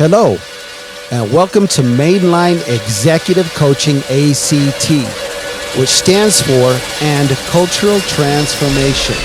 Hello, and welcome to Mainline Executive Coaching ACT, which stands for And Cultural Transformation,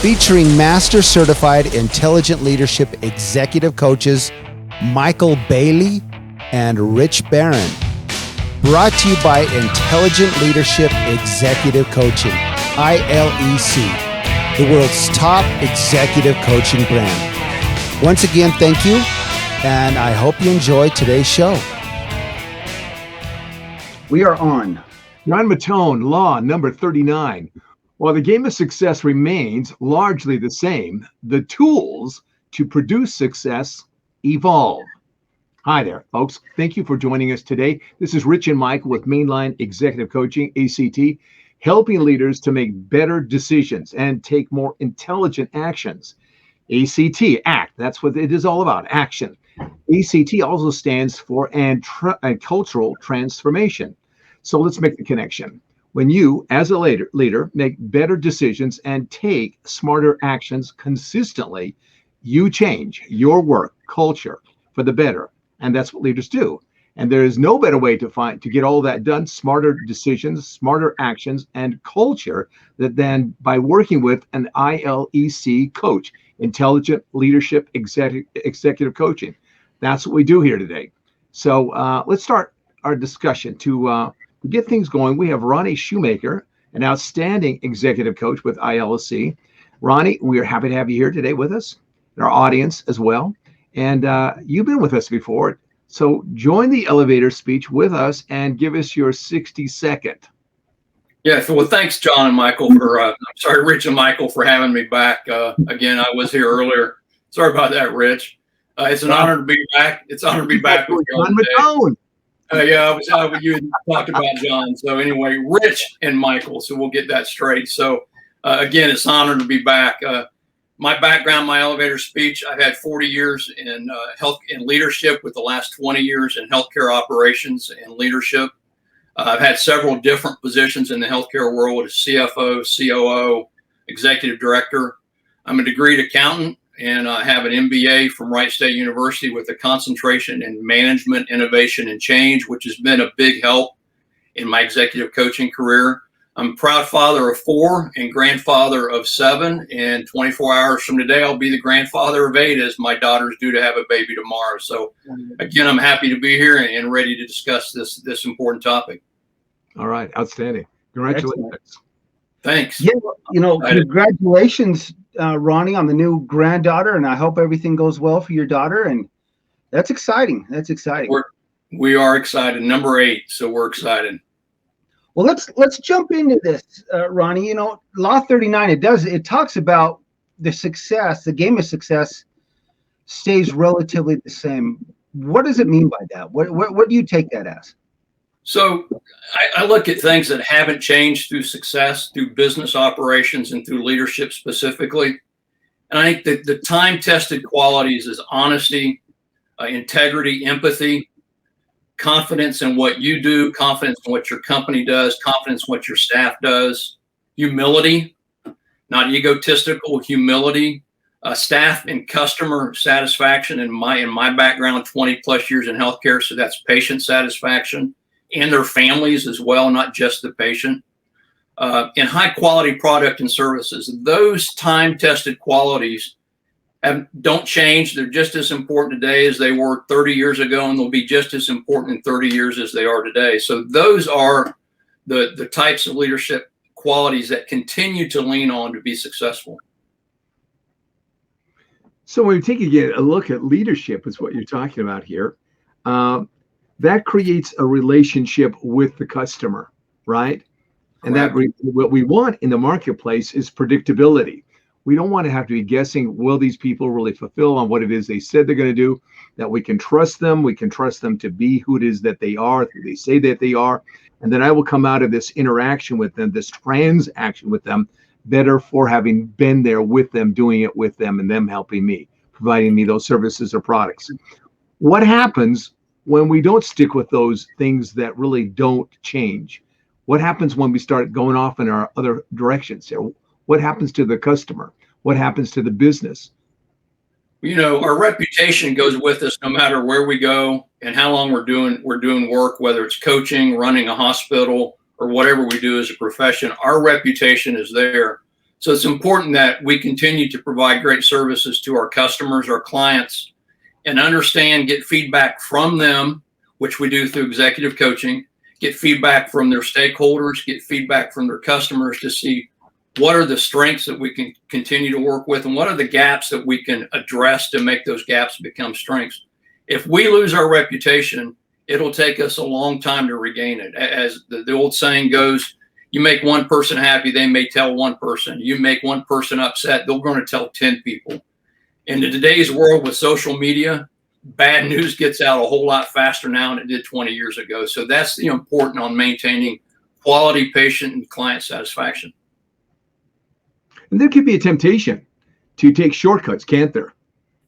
featuring Master Certified Intelligent Leadership Executive Coaches Maikel Bailey and Rich Barron. Brought to you by Intelligent Leadership Executive Coaching, ILEC, the world's top executive coaching brand. Once again, thank you, and I hope you enjoy today's show. We are on. John Mattone, Law number 39. While the game of success remains largely the same, the tools to produce success evolve. Hi there, folks. Thank you for joining us today. This is Rich and Maikel with Mainline Executive Coaching, ACT, helping leaders to make better decisions and take more intelligent actions. ACT, ACT, that's what it is all about, action. ACT also stands for and cultural transformation. So let's make the connection. When you, as a leader, make better decisions and take smarter actions consistently, you change your work culture for the better. And that's what leaders do. And there is no better way to get all that done, smarter decisions, smarter actions, and culture than by working with an ILEC coach, Intelligent Leadership Executive Coaching. That's what we do here today. So let's start our discussion to get things going. We have Ronny Shumaker, an outstanding executive coach with ILEC. Ronny, we are happy to have you here today with us, and our audience as well. And you've been with us before. So join the elevator speech with us and give us your 60-second. Yeah, well, thanks, John and Maikel, Rich and Maikel, for having me back. Again, I was here earlier. Sorry about that, Rich. It's an honor to be back. It's an honor to be back with you today. You talked about John. So anyway, Rich and Maikel, so we'll get that straight. So again, it's an honor to be back. My background, my elevator speech, I've had 40 years in health and leadership, with the last 20 years in healthcare operations and leadership. I've had several different positions in the healthcare world as CFO, COO, executive director. I'm a degreed accountant, and I have an MBA from Wright State University with a concentration in management, innovation, and change, which has been a big help in my executive coaching career. I'm a proud father of 4 and grandfather of 7. And 24 hours from today, I'll be the grandfather of 8, as my daughter's due to have a baby tomorrow. So again, I'm happy to be here and ready to discuss this important topic. All right. Outstanding. Congratulations. Thanks. Yeah, congratulations, Ronny, on the new granddaughter. And I hope everything goes well for your daughter. And that's exciting. That's exciting. We are excited. Number 8. So we're excited. Well, let's jump into this, Ronny. Law 39, it talks about the success, the game of success stays relatively the same. What does it mean by that? What do you take that as? So I look at things that haven't changed through success, through business operations, and through leadership specifically. And I think that the time-tested qualities is honesty, integrity, empathy, confidence in what you do, confidence in what your company does, confidence in what your staff does, humility, not egotistical, humility, staff and customer satisfaction. In my background, 20 plus years in healthcare, so that's patient satisfaction and their families as well, not just the patient. And high quality product and services. Those time-tested qualities don't change. They're just as important today as they were 30 years ago, and they'll be just as important in 30 years as they are today. So those are the types of leadership qualities that continue to lean on to be successful. So when we take a look at leadership, is what you're talking about here, that creates a relationship with the customer, right? And what we want in the marketplace is predictability. We don't want to have to be guessing, will these people really fulfill on what it is they said they're going to do, that we can trust them. We can trust them to be who it is that they are, who they say that they are. And then I will come out of this interaction with them, this transaction with them, better for having been there with them, doing it with them, and them helping me, providing me those services or products. What happens when we don't stick with those things that really don't change? What happens when we start going off in our other directions here? What happens to the customer? What happens to the business? Our reputation goes with us no matter where we go and how long we're doing work, whether it's coaching, running a hospital, or whatever we do as a profession. Our reputation is there. So it's important that we continue to provide great services to our customers, our clients, and understand, get feedback from them, which we do through executive coaching, get feedback from their stakeholders, get feedback from their customers to see what are the strengths that we can continue to work with, and what are the gaps that we can address to make those gaps become strengths. If we lose our reputation, it'll take us a long time to regain it. As the old saying goes, you make one person happy, they may tell one person. You make one person upset, they're going to tell 10 people. In today's world with social media, bad news gets out a whole lot faster now than it did 20 years ago. So that's important on maintaining quality patient and client satisfaction. And there could be a temptation to take shortcuts, can't there?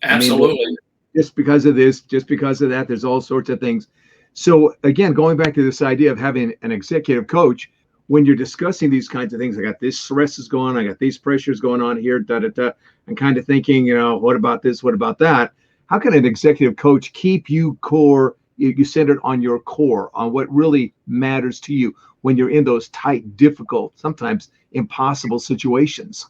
Absolutely. I mean, just because of this, just because of that, there's all sorts of things. So again, going back to this idea of having an executive coach, when you're discussing these kinds of things, I got this stress is going on, I got these pressures going on here, and kind of thinking, what about this? What about that? How can an executive coach keep you centered on your core, on what really matters to you when you're in those tight, difficult, sometimes impossible situations?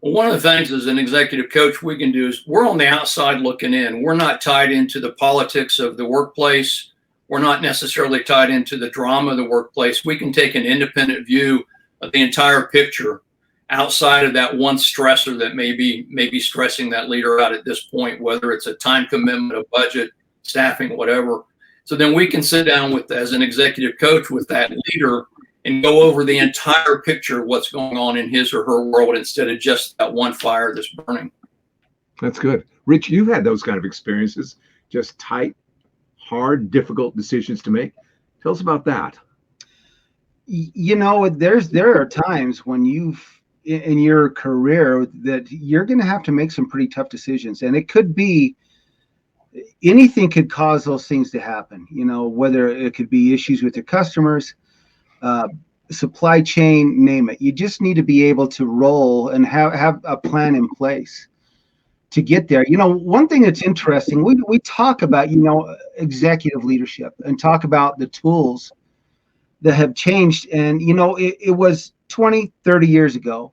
Well, one of the things as an executive coach we can do is we're on the outside looking in. We're not tied into the politics of the workplace. We're not necessarily tied into the drama of the workplace. We can take an independent view of the entire picture outside of that one stressor that may be stressing that leader out at this point, whether it's a time commitment, a budget, staffing, whatever. So then we can sit down as an executive coach with that leader and go over the entire picture of what's going on in his or her world instead of just that one fire that's burning. That's good. Rich, you've had those kind of experiences, just tight, hard, difficult decisions to make. Tell us about that. There are times when in your career that you're going to have to make some pretty tough decisions, and it could be anything could cause those things to happen. Whether it could be issues with your customers, supply chain, name it. You just need to be able to roll and have a plan in place to get there. One thing that's interesting, we talk about, executive leadership and talk about the tools that have changed. And, it was 20, 30 years ago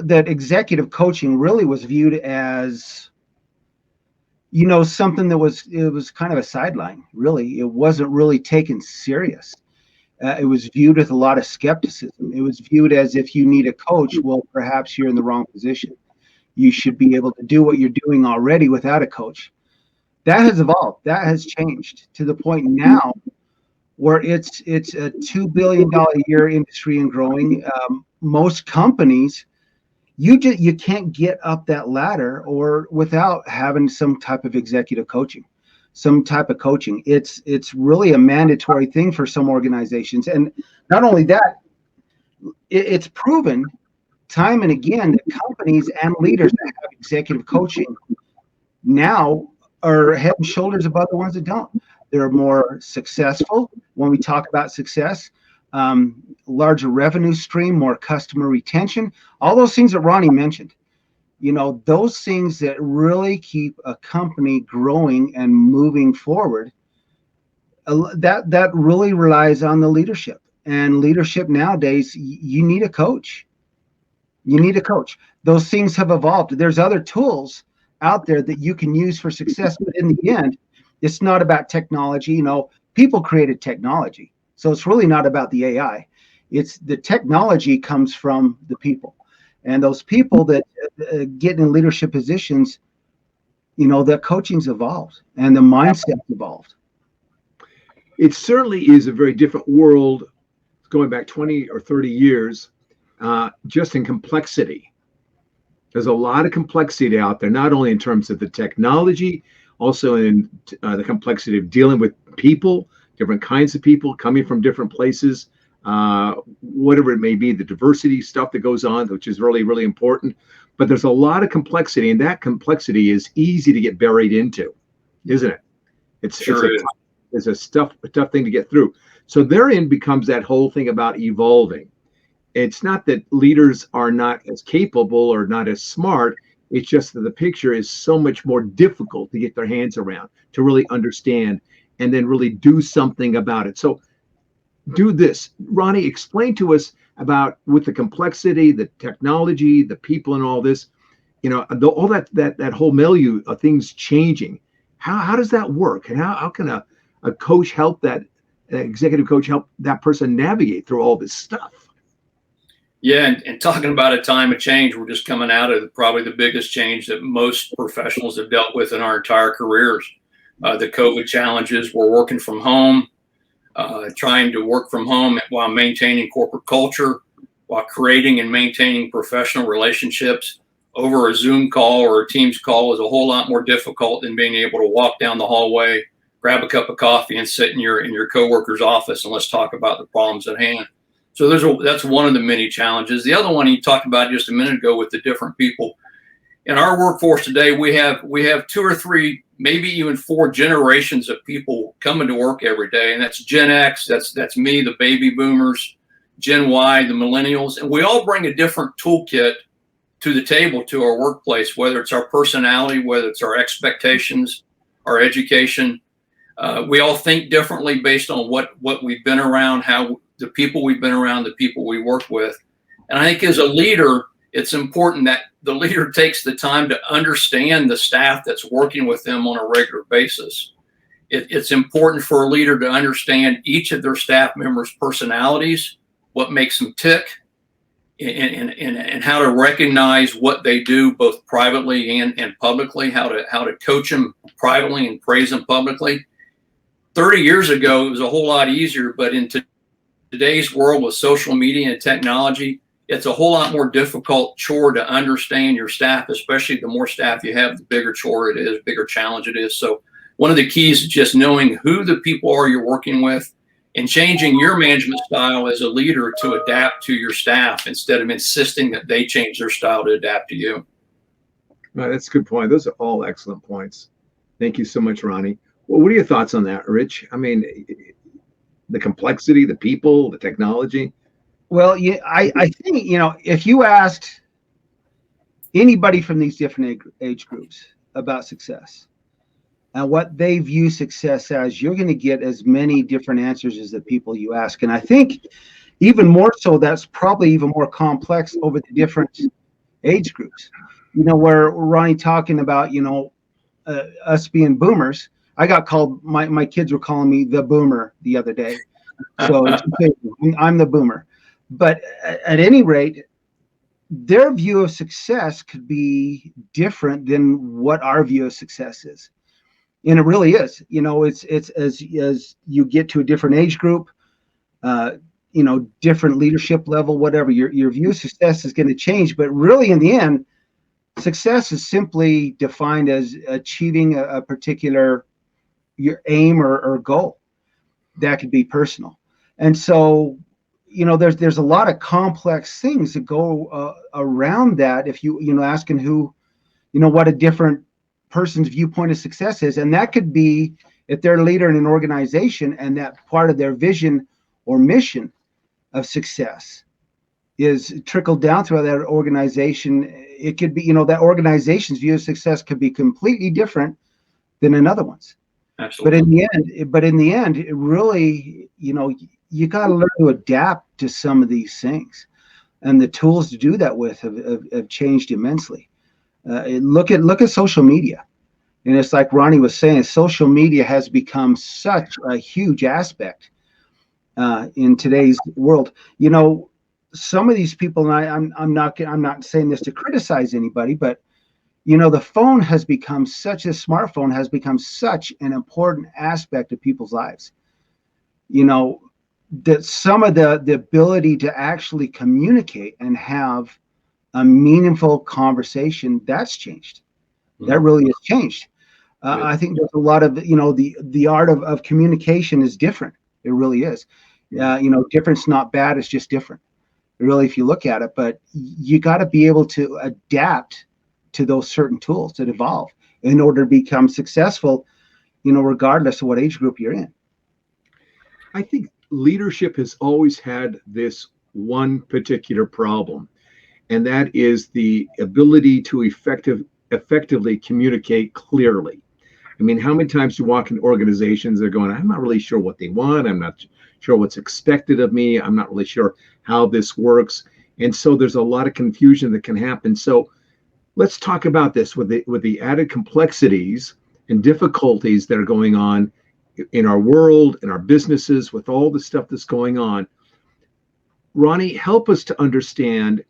that executive coaching really was viewed as, something that it was kind of a sideline, really. It wasn't really taken serious. It was viewed with a lot of skepticism. It was viewed as if you need a coach, well, perhaps you're in the wrong position. You should be able to do what you're doing already without a coach. That has evolved. That has changed to the point now where it's a $2 billion a year industry and growing. Most companies, you can't get up that ladder or without having some type of executive coaching. Some type of coaching. It's really a mandatory thing for some organizations. And not only that, it's proven time and again that companies and leaders that have executive coaching now are head and shoulders above the ones that don't. They're more successful. When we talk about success, larger revenue stream, more customer retention, all those things that Ronny mentioned. Those things that really keep a company growing and moving forward, that really relies on the leadership. And leadership nowadays, you need a coach. You need a coach. Those things have evolved. There's other tools out there that you can use for success. But in the end, it's not about technology. People created technology. So it's really not about the AI. It's the technology comes from the people. And those people that get in leadership positions, their coaching's evolved and the mindset's evolved. It certainly is a very different world going back 20 or 30 years, just in complexity. There's a lot of complexity out there, not only in terms of the technology, also in the complexity of dealing with people, different kinds of people coming from different places. Whatever it may be, the diversity stuff that goes on, which is really, really important. But there's a lot of complexity, and that complexity is easy to get buried into, isn't it? It's a tough thing to get through. So therein becomes that whole thing about evolving. It's not that leaders are not as capable or not as smart. It's just that the picture is so much more difficult to get their hands around, to really understand, and then really do something about it. So do this. Ronny, explain to us about, with the complexity, the technology, the people, and all this, all that whole milieu of things changing. How does that work? And how can a coach help that executive coach help that person navigate through all this stuff? Yeah, and talking about a time of change, we're just coming out of probably the biggest change that most professionals have dealt with in our entire careers. The COVID challenges, we're working from home, trying to work from home while maintaining corporate culture, while creating and maintaining professional relationships over a Zoom call or a Teams call is a whole lot more difficult than being able to walk down the hallway, grab a cup of coffee, and sit in your coworker's office and let's talk about the problems at hand. So that's one of the many challenges. The other one you talked about just a minute ago with the different people. In our workforce today, we have 2 or 3, maybe even 4 generations of people coming to work every day. And that's Gen X, that's me, the baby boomers, Gen Y, the millennials. And we all bring a different toolkit to the table, to our workplace, whether it's our personality, whether it's our expectations, our education. We all think differently based on what we've been around, how the people we've been around, the people we work with. And I think as a leader, it's important that the leader takes the time to understand the staff that's working with them on a regular basis. It's important for a leader to understand each of their staff members' personalities, what makes them tick, and how to recognize what they do both privately and publicly, how to coach them privately and praise them publicly. 30 years ago, it was a whole lot easier, but in today's world with social media and technology, it's a whole lot more difficult chore to understand your staff, especially the more staff you have, the bigger chore it is, bigger challenge it is. So one of the keys is just knowing who the people are you're working with and changing your management style as a leader to adapt to your staff instead of insisting that they change their style to adapt to you. No, that's a good point. Those are all excellent points. Thank you so much, Ronny. Well, what are your thoughts on that, Rich? I mean, the complexity, the people, the technology. Well, yeah, I think, if you asked anybody from these different age groups about success and what they view success as, you're going to get as many different answers as the people you ask. And I think even more so, that's probably even more complex over the different age groups. Where Ronny talking about, us being boomers, I got called, my kids were calling me the boomer the other day. So I'm the boomer. But at any rate, their view of success could be different than what our view of success is. And it really is. It's as you get to a different age group, different leadership level, whatever, your view of success is going to change. But really, in the end, success is simply defined as achieving a particular your aim or goal. That could be personal. And so, there's a lot of complex things that go around that. If you asking who, what a different person's viewpoint of success is, and that could be if they're a leader in an organization and that part of their vision or mission of success is trickled down through that organization. It could be, that organization's view of success could be completely different than another one's. Absolutely. But in the end, it really, you got to learn to adapt to some of these things, and the tools to do that with have changed immensely. Look at social media, and it's like Ronny was saying, social media has become such a huge aspect in today's world. Some of these people, and I'm not saying this to criticize anybody, but the phone has become smartphone has become such an important aspect of people's lives. That some of the ability to actually communicate and have a meaningful conversation, that's changed. Mm-hmm. That really has changed. I think there's a lot of, the art of communication is different. It really is. Different's not bad. It's just different. Really, if you look at it, but you got to be able to adapt to those certain tools that evolve in order to become successful, regardless of what age group you're in. I think leadership has always had this one particular problem, and that is the ability to effectively communicate clearly. I mean, how many times do you walk in organizations, they're going, I'm not really sure what they want. I'm not sure what's expected of me. I'm not really sure how this works. And so there's a lot of confusion that can happen. So let's talk about this with the added complexities and difficulties that are going on in our world, in our businesses, with all the stuff that's going on. Ronny, help us to understand,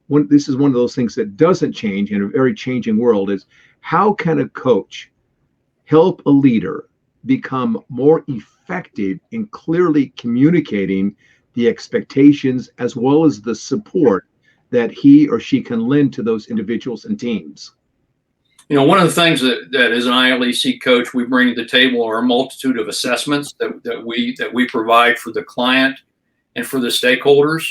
this is one of those things that doesn't change in a very changing world, is how can a coach help a leader become more effective in clearly communicating the expectations as well as the support that he or she can lend to those individuals and teams? One of the things that as an ILEC coach we bring to the table are a multitude of assessments that we provide for the client and for the stakeholders.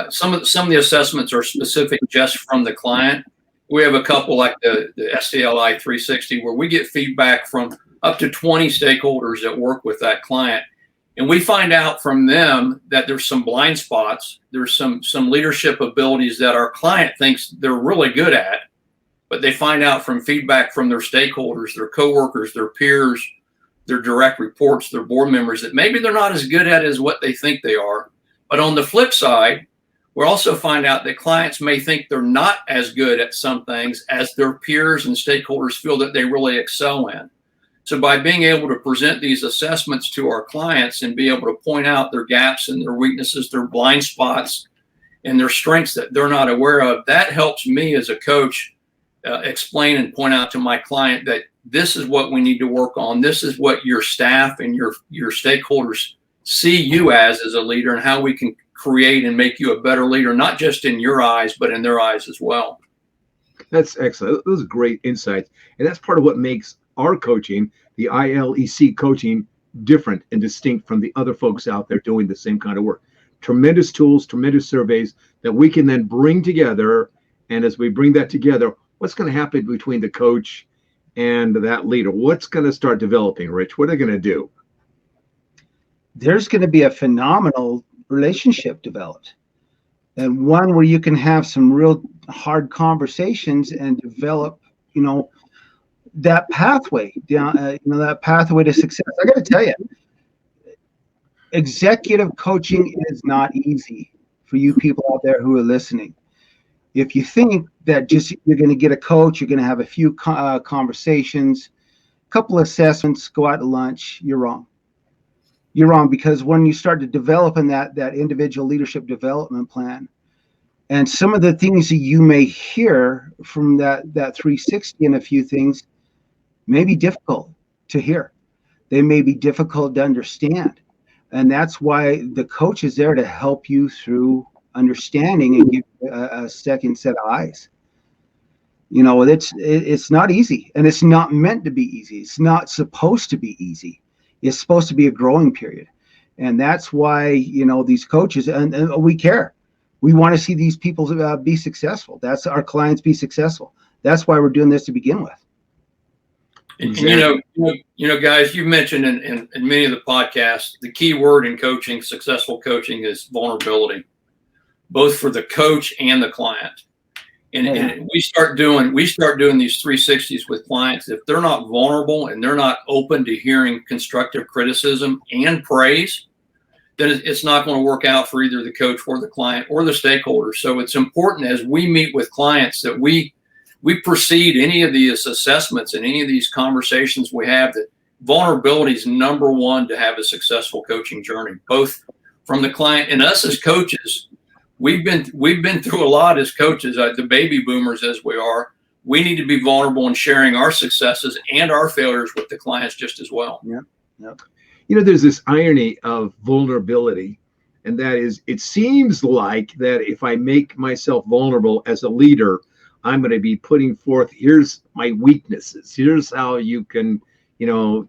Some of the assessments are specific just from the client. We have a couple like the SDLI 360 where we get feedback from up to 20 stakeholders that work with that client. And we find out from them that there's some blind spots. There's some leadership abilities that our client thinks they're really good at, but they find out from feedback from their stakeholders, their coworkers, their peers, their direct reports, their board members, that maybe they're not as good at as what they think they are. But on the flip side, we also find out that clients may think they're not as good at some things as their peers and stakeholders feel that they really excel in. So by being able to present these assessments to our clients and be able to point out their gaps and their weaknesses, their blind spots, and their strengths that they're not aware of, that helps me as a coach explain and point out to my client that this is what we need to work on. This is what your staff and your stakeholders see you as a leader, and how we can create and make you a better leader, not just in your eyes, but in their eyes as well. That's excellent. Those are great insights. And that's part of what makes our coaching, the ILEC coaching, different and distinct from the other folks out there doing the same kind of work. Tremendous tools, tremendous surveys that we can then bring together. And as we bring that together, what's going to happen between the coach and that leader? What's going to start developing, Rich? What are they going to do? There's going to be a phenomenal relationship developed, and one where you can have some real hard conversations and develop, that pathway down, that pathway to success. I got to tell you, executive coaching is not easy for you people out there who are listening. If you think that just you're going to get a coach, you're going to have a few conversations, a couple assessments, go out to lunch, you're wrong. You're wrong, because when you start to develop in that individual leadership development plan, and some of the things that you may hear from that 360 and a few things may be difficult to hear. They may be difficult to understand. And that's why the coach is there to help you through understanding and give you a second set of eyes. It's not easy, and it's not meant to be easy. It's not supposed to be easy. It's supposed to be a growing period. And that's why, these coaches, and we care. We want to see these people be successful. That's our clients be successful. That's why we're doing this to begin with. And guys, you mentioned in many of the podcasts, the key word in coaching, successful coaching, is vulnerability, both for the coach and the client. And we start doing these 360s with clients. If they're not vulnerable and they're not open to hearing constructive criticism and praise, then it's not going to work out for either the coach or the client or the stakeholder. So it's important as we meet with clients that we precede any of these assessments and any of these conversations we have, that vulnerability is number one to have a successful coaching journey, both from the client and us as coaches. We've been through a lot as coaches, the baby boomers as we are. We need to be vulnerable in sharing our successes and our failures with the clients just as well. Yeah. There's this irony of vulnerability, and that is, it seems like that if I make myself vulnerable as a leader, I'm going to be putting forth, here's my weaknesses, here's how you can,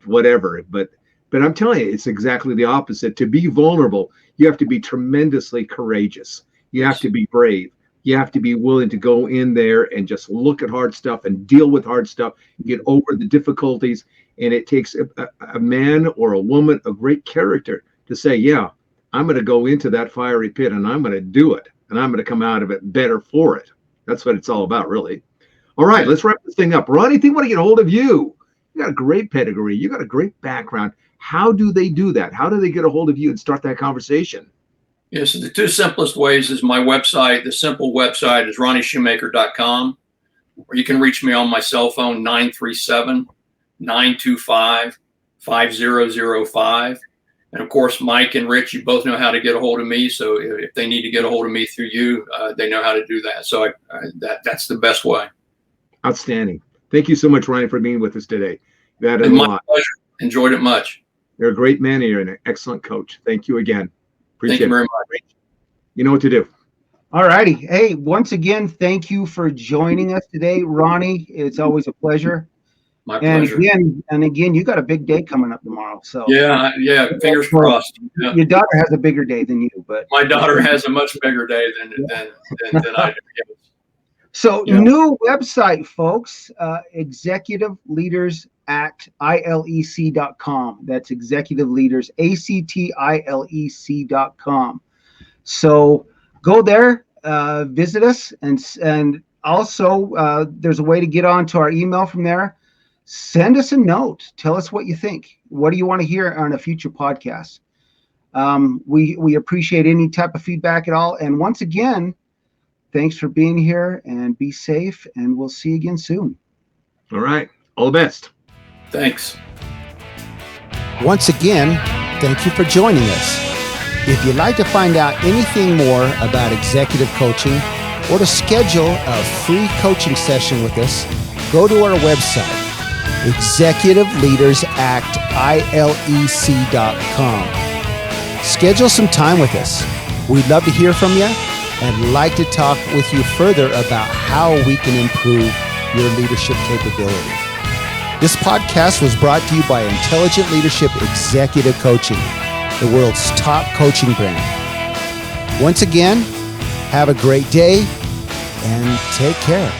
whatever. But I'm telling you, it's exactly the opposite. To be vulnerable, you have to be tremendously courageous. You have to be brave. You have to be willing to go in there and just look at hard stuff and deal with hard stuff, get over the difficulties. And it takes a man or a woman of great character to say, yeah, I'm going to go into that fiery pit and I'm going to do it. and I'm going to come out of it better for it. That's what it's all about, really. All right, let's wrap this thing up. Ronny, if they want to get a hold of you, you got a great pedigree. You got a great background. How do they do that? How do they get a hold of you and start that conversation? Yes, the two simplest ways is my website. The simple website is ronnyshumaker.com, or you can reach me on my cell phone, 937-925-5005. And of course, Mike and Rich, you both know how to get a hold of me. So if they need to get a hold of me through you, they know how to do that. So that's the best way. Outstanding. Thank you so much, Ronny, for being with us today. That is a my lot. pleasure. Enjoyed it much. You're a great man and you're an excellent coach. Thank you again. Appreciate Thank you very it. much. You know what to do. All righty. Hey, once again, thank you for joining us today, Ronny. It's always a pleasure. My pleasure. And again, you got a big day coming up tomorrow. So yeah, fingers crossed. Yeah. Your daughter has a bigger day than you, but my daughter has a much bigger day than I do. So new website, folks, Executive Leaders ACT, ILEC.com. That's Executive Leaders, ACTILEC.com. So go there, visit us, and also there's a way to get onto our email from there. Send us a note. Tell us what you think. What do you want to hear on a future podcast? We appreciate any type of feedback at all. And once again, thanks for being here, and be safe, and we'll see you again soon. All right. All the best. Thanks. Once again, thank you for joining us. If you'd like to find out anything more about executive coaching or to schedule a free coaching session with us, go to our website, executiveleadersact.ilec.com. Schedule some time with us. We'd love to hear from you and like to talk with you further about how we can improve your leadership capability. This podcast was brought to you by Intelligent Leadership Executive Coaching, the world's top coaching brand. Once again, have a great day and take care.